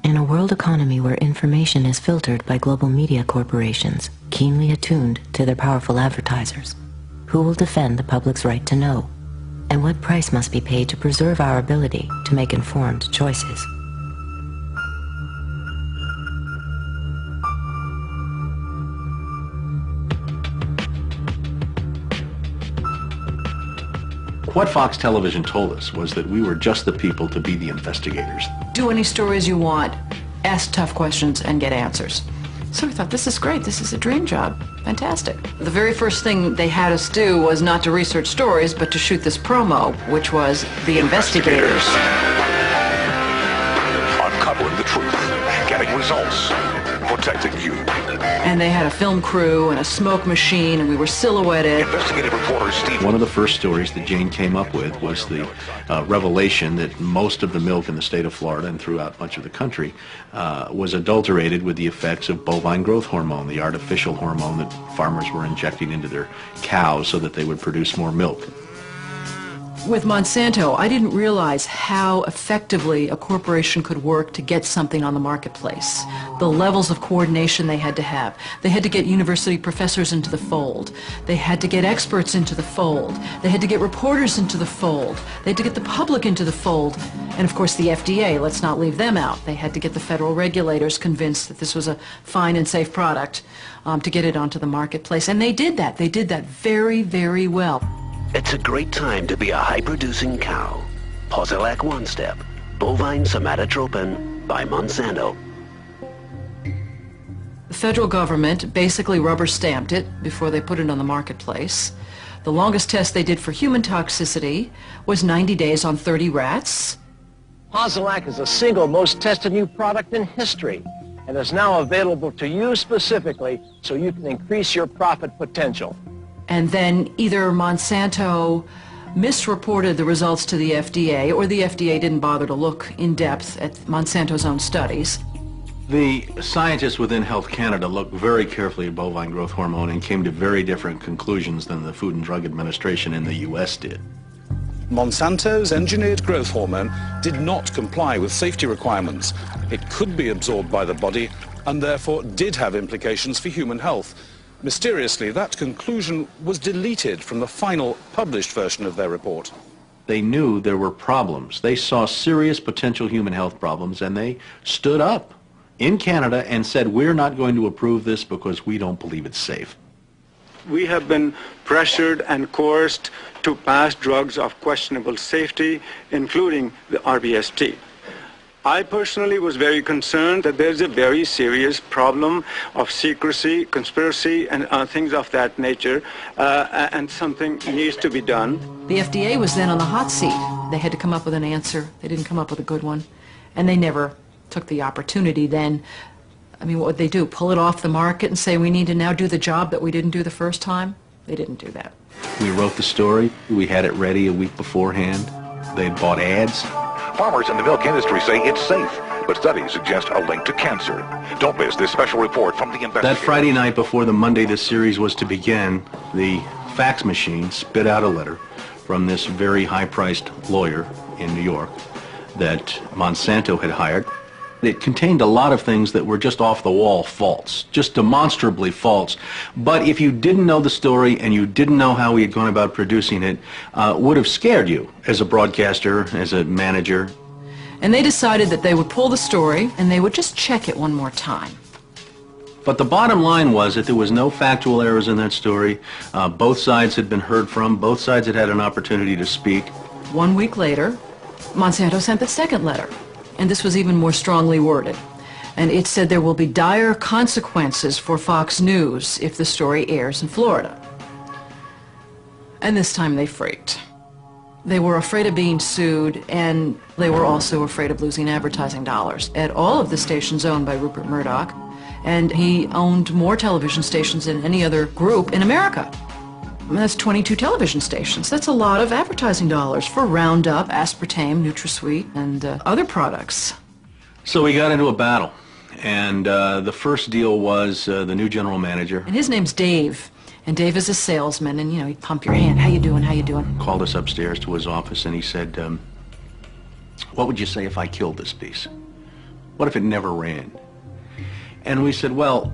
In a world economy where information is filtered by global media corporations, keenly attuned to their powerful advertisers, who will defend the public's right to know? And what price must be paid to preserve our ability to make informed choices? What Fox Television told us was that we were just the people to be the investigators. Do any stories you want, ask tough questions, and get answers. So we thought, this is great, this is a dream job, fantastic. The very first thing they had us do was not to research stories, but to shoot this promo, which was The Investigators. Uncovering the truth, getting results, protecting you. And they had a film crew and a smoke machine, and we were silhouetted. Investigative reporter Steve. One of the first stories that Jane came up with was the revelation that most of the milk in the state of Florida and throughout much of the country was adulterated with the effects of bovine growth hormone, the artificial hormone that farmers were injecting into their cows so that they would produce more milk. With Monsanto, I didn't realize how effectively a corporation could work to get something on the marketplace. The levels of coordination they had to have. They had to get university professors into the fold. They had to get experts into the fold. They had to get reporters into the fold. They had to get the public into the fold. And of course the FDA, let's not leave them out. They had to get the federal regulators convinced that this was a fine and safe product to get it onto the marketplace. And they did that. They did that very, very well. It's a great time to be a high-producing cow. Posilac One Step, bovine somatotropin by Monsanto. The federal government basically rubber-stamped it before they put it on the marketplace. The longest test they did for human toxicity was 90 days on 30 rats. Posilac is the single most tested new product in history and is now available to you specifically so you can increase your profit potential. And then either Monsanto misreported the results to the FDA, or the FDA didn't bother to look in depth at Monsanto's own studies. The scientists within Health Canada looked very carefully at bovine growth hormone and came to very different conclusions than the Food and Drug Administration in the U.S. did. Monsanto's engineered growth hormone did not comply with safety requirements. It could be absorbed by the body and therefore did have implications for human health. Mysteriously, that conclusion was deleted from the final published version of their report. They knew there were problems. They saw serious potential human health problems, and they stood up in Canada and said, we're not going to approve this because we don't believe it's safe. We have been pressured and coerced to pass drugs of questionable safety, including the RBST. I personally was very concerned that there's a very serious problem of secrecy, conspiracy, and things of that nature, and something needs to be done. The FDA was then on the hot seat. They had to come up with an answer. They didn't come up with a good one. And they never took the opportunity then. I mean, what would they do? Pull it off the market and say, we need to now do the job that we didn't do the first time? They didn't do that. We wrote the story. We had it ready a week beforehand. They bought ads. Farmers in the milk industry say it's safe, but studies suggest a link to cancer. Don't miss this special report from the investigator. That Friday night before the Monday this series was to begin, the fax machine spit out a letter from this very high-priced lawyer in New York that Monsanto had hired. It contained a lot of things that were just off-the-wall false, just demonstrably false. But if you didn't know the story and you didn't know how he had gone about producing it, would have scared you as a broadcaster, as a manager. And they decided that they would pull the story and they would just check it one more time. But the bottom line was that there was no factual errors in that story. Both sides had been heard from. Both sides had had an opportunity to speak. 1 week later, Monsanto sent the second letter. And this was even more strongly worded. And it said there will be dire consequences for Fox News if the story airs in Florida. And this time they freaked. They were afraid of being sued, and they were also afraid of losing advertising dollars at all of the stations owned by Rupert Murdoch. And he owned more television stations than any other group in America. I mean, that's 22 television stations. That's a lot of advertising dollars for Roundup, aspartame, NutraSweet, and other products. So we got into a battle, and the first deal was the new general manager. And his name's Dave, and Dave is a salesman, and you know, he'd pump your hand. How you doing? How you doing? Called us upstairs to his office, and he said, what would you say if I killed this piece? What if it never ran? And we said, well,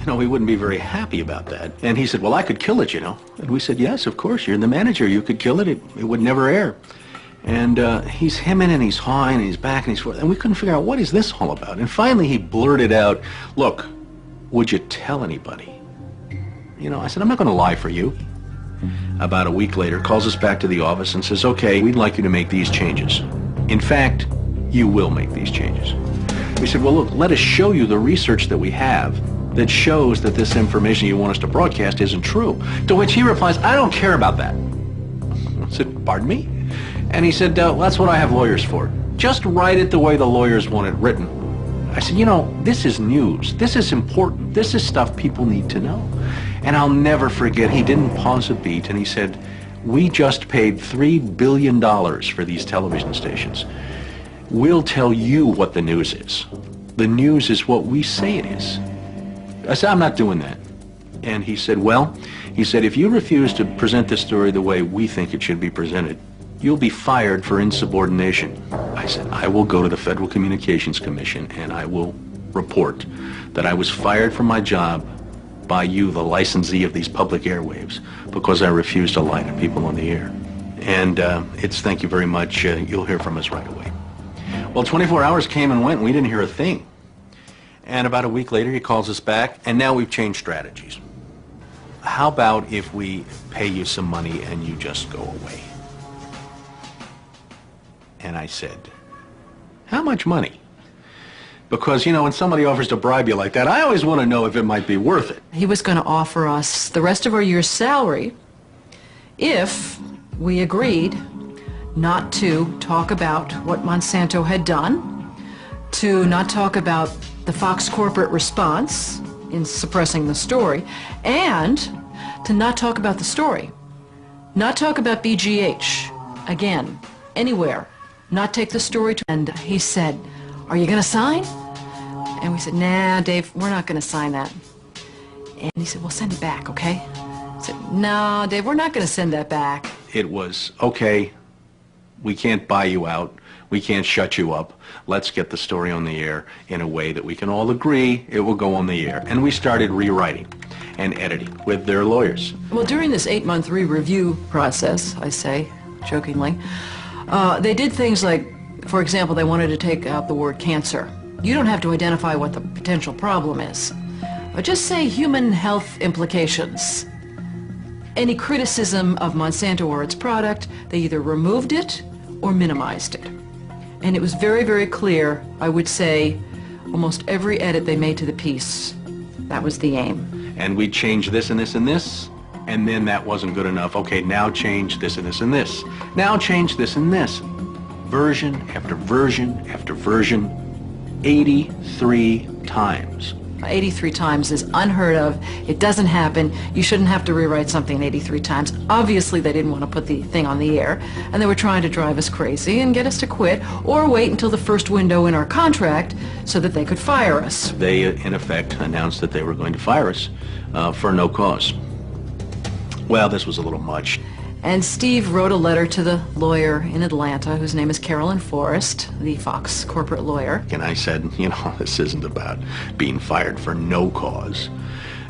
we wouldn't be very happy about that. And he said, well, I could kill it, And we said, yes, of course, you're the manager. You could kill it. It would never air. And he's hemming and he's hawing and he's back and he's forth. And we couldn't figure out, what is this all about? And finally he blurted out, look, would you tell anybody? I said, I'm not going to lie for you. About a week later, calls us back to the office and says, okay, we'd like you to make these changes. In fact, you will make these changes. We said, well, look, let us show you the research that we have that shows that this information you want us to broadcast isn't true. To which he replies, I don't care about that. I said, pardon me? And he said, well, that's what I have lawyers for. Just write it the way the lawyers want it written. I said, this is news. This is important. This is stuff people need to know. And I'll never forget, he didn't pause a beat, and he said, we just paid $3 billion for these television stations. We'll tell you what the news is. The news is what we say it is. I said, I'm not doing that. And he said, well, if you refuse to present this story the way we think it should be presented, you'll be fired for insubordination. I said, I will go to the Federal Communications Commission and I will report that I was fired from my job by you, the licensee of these public airwaves, because I refused to lie to people on the air. And it's thank you very much. You'll hear from us right away. Well, 24 hours came and went and we didn't hear a thing. And about a week later he calls us back, and now we've changed strategies. How about if we pay you some money and you just go away? And I said, how much money? Because, when somebody offers to bribe you like that, I always want to know if it might be worth it. He was going to offer us the rest of our year's salary if we agreed not to talk about what Monsanto had done, to not talk about the Fox corporate response in suppressing the story, and to not talk about the story. Not talk about BGH, again, anywhere. Not take the story to... And he said, are you going to sign? And we said, nah, Dave, we're not going to sign that. And he said, well, send it back, okay? I said, no, Dave, we're not going to send that back. It was, okay, we can't buy you out. We can't shut you up. Let's get the story on the air in a way that we can all agree it will go on the air. And we started rewriting and editing with their lawyers. Well, during this 8-month re-review process, I say, jokingly, they did things like, for example, they wanted to take out the word cancer. You don't have to identify what the potential problem is. Just say human health implications. Any criticism of Monsanto or its product, they either removed it or minimized it. And it was very, very clear, I would say, almost every edit they made to the piece, that was the aim. And we changed this and this and this, and then that wasn't good enough. Okay, now change this and this and this. Now change this and this. Version after version after version, 83 times. 83 times is unheard of. It doesn't happen. You shouldn't have to rewrite something 83 times. Obviously, they didn't want to put the thing on the air, and they were trying to drive us crazy and get us to quit or wait until the first window in our contract so that they could fire us. They, in effect, announced that they were going to fire us for no cause. Well, this was a little much. And Steve wrote a letter to the lawyer in Atlanta, whose name is Carolyn Forrest, the Fox corporate lawyer. And I said, this isn't about being fired for no cause.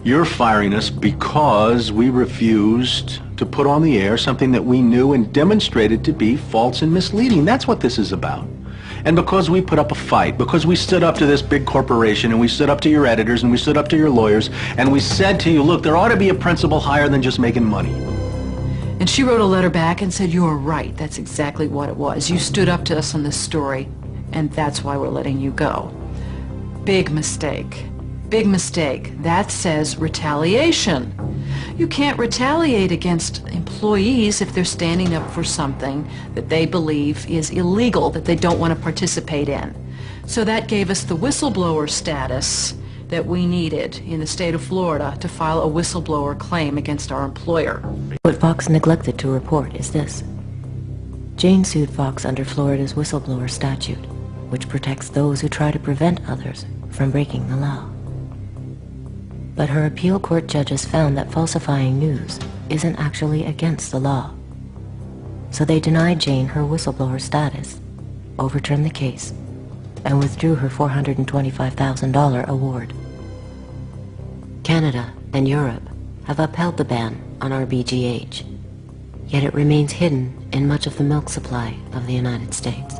You're firing us because we refused to put on the air something that we knew and demonstrated to be false and misleading. That's what this is about. And because we put up a fight, because we stood up to this big corporation, and we stood up to your editors, and we stood up to your lawyers, and we said to you, look, there ought to be a principle higher than just making money. And she wrote a letter back and said, you're right, that's exactly what it was. You stood up to us on this story, and that's why we're letting you go. Big mistake. Big mistake. That says retaliation. You can't retaliate against employees if they're standing up for something that they believe is illegal, that they don't want to participate in. So that gave us the whistleblower status that we needed in the state of Florida to file a whistleblower claim against our employer. What Fox neglected to report is this. Jane sued Fox under Florida's whistleblower statute, which protects those who try to prevent others from breaking the law. But her appeal court judges found that falsifying news isn't actually against the law. So they denied Jane her whistleblower status, overturned the case, and withdrew her $425,000 award. Canada and Europe have upheld the ban on RBGH, yet it remains hidden in much of the milk supply of the United States.